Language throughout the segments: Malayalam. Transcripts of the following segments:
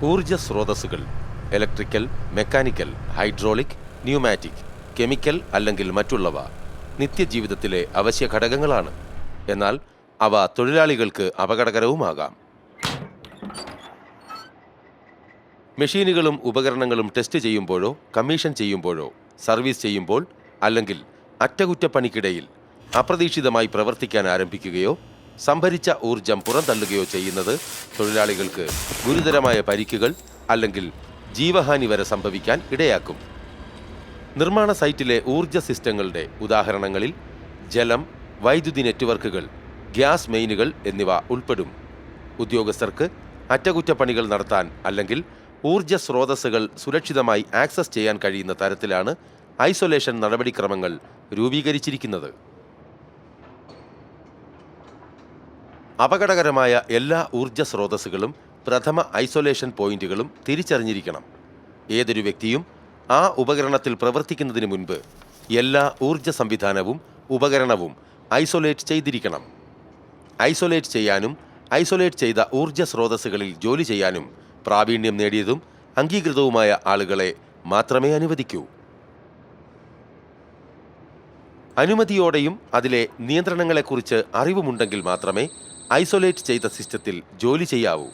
ഊർജ്ജ സ്രോതസ്സുകൾ electrical, mechanical, hydraulic, pneumatic, chemical അല്ലെങ്കിൽ മറ്റുള്ളവ നിത്യജീവിതത്തിലെ അവശ്യ ഘടകങ്ങളാണ്. എന്നാൽ അവ തൊഴിലാളികൾക്ക് അപകടകരവുമാകാം. മെഷീനുകളും ഉപകരണങ്ങളും ടെസ്റ്റ് ചെയ്യുമ്പോഴോ കമ്മീഷൻ ചെയ്യുമ്പോഴോ സർവീസ് ചെയ്യുമ്പോൾ അല്ലെങ്കിൽ അറ്റകുറ്റപ്പണിക്കിടയിൽ അപ്രതീക്ഷിതമായി പ്രവർത്തിക്കാൻ ആരംഭിക്കുകയോ സംഭരിച്ച ഊർജം പുറന്തള്ളുകയോ ചെയ്യുന്നത് തൊഴിലാളികൾക്ക് ഗുരുതരമായ പരിക്കുകൾ അല്ലെങ്കിൽ ജീവഹാനി വരെ സംഭവിക്കാൻ ഇടയാക്കും. നിർമ്മാണ സൈറ്റിലെ ഊർജ സിസ്റ്റങ്ങളുടെ ഉദാഹരണങ്ങളിൽ ജലം, വൈദ്യുതി നെറ്റ്വർക്കുകൾ, ഗ്യാസ് മെയിനുകൾ എന്നിവ ഉൾപ്പെടും. ഉദ്യോഗസ്ഥർക്ക് അറ്റകുറ്റപ്പണികൾ നടത്താൻ അല്ലെങ്കിൽ ഊർജ സ്രോതസ്സുകൾ സുരക്ഷിതമായി ആക്സസ് ചെയ്യാൻ കഴിയുന്ന തരത്തിലാണ് ഐസൊലേഷൻ നടപടിക്രമങ്ങൾ രൂപീകരിച്ചിരിക്കുന്നത്. അപകടകരമായ എല്ലാ ഊർജ സ്രോതസ്സുകളും പ്രഥമ ഐസൊലേഷൻ പോയിന്റുകളും തിരിച്ചറിഞ്ഞിരിക്കണം. ഏതൊരു വ്യക്തിയും ആ ഉപകരണത്തിൽ പ്രവർത്തിക്കുന്നതിന് മുൻപ് എല്ലാ ഊർജ സംവിധാനവും ഉപകരണവും ഐസൊലേറ്റ് ചെയ്തിരിക്കണം. ഐസൊലേറ്റ് ചെയ്യാനും ഐസൊലേറ്റ് ചെയ്ത ഊർജ സ്രോതസ്സുകളിൽ ജോലി ചെയ്യാനും പ്രാവീണ്യം നേടിയതും അംഗീകൃതവുമായ ആളുകളെ മാത്രമേ അനുവദിക്കൂ. അനുമതിയോടെയും അതിലെ നിയന്ത്രണങ്ങളെക്കുറിച്ച് അറിവുമുണ്ടെങ്കിൽ മാത്രമേ ഐസൊലേറ്റ് ചെയ്ത സിസ്റ്റത്തിൽ ജോലി ചെയ്യാവൂ.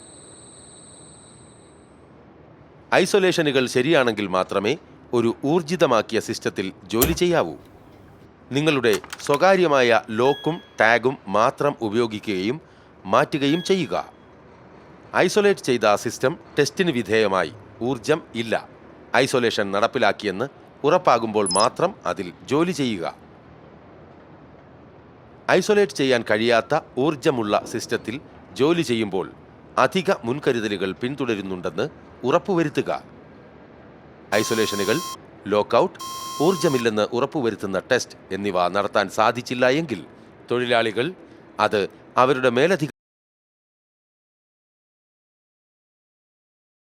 ഐസൊലേഷനുകൾ ശരിയാണെങ്കിൽ മാത്രമേ ഒരു ഊർജിതമാക്കിയ സിസ്റ്റത്തിൽ ജോലി ചെയ്യാവൂ. നിങ്ങളുടെ സ്വകാര്യമായ ലോക്കും ടാഗും മാത്രം ഉപയോഗിക്കുകയും മാറ്റുകയും ചെയ്യുക. ഐസൊലേറ്റ് ചെയ്ത സിസ്റ്റം ടെസ്റ്റിന് വിധേയമായി ഊർജം ഇല്ല, ഐസൊലേഷൻ നടപ്പിലാക്കിയെന്ന് ഉറപ്പാകുമ്പോൾ മാത്രം അതിൽ ജോലി ചെയ്യുക. ഐസൊലേറ്റ് ചെയ്യാൻ കഴിയാത്ത ഊർജമുള്ള സിസ്റ്റത്തിൽ ജോലി ചെയ്യുമ്പോൾ അധിക മുൻകരുതലുകൾ പിന്തുടരുന്നുണ്ടെന്ന് ഉറപ്പുവരുത്തുക. ഐസൊലേഷനുകൾ, ലോക്കൌട്ട്, ഊർജമില്ലെന്ന് ഉറപ്പുവരുത്തുന്ന ടെസ്റ്റ് എന്നിവ നടത്താൻ സാധിച്ചില്ല എങ്കിൽ തൊഴിലാളികൾ അത് അവരുടെ മേലധികാരികൾ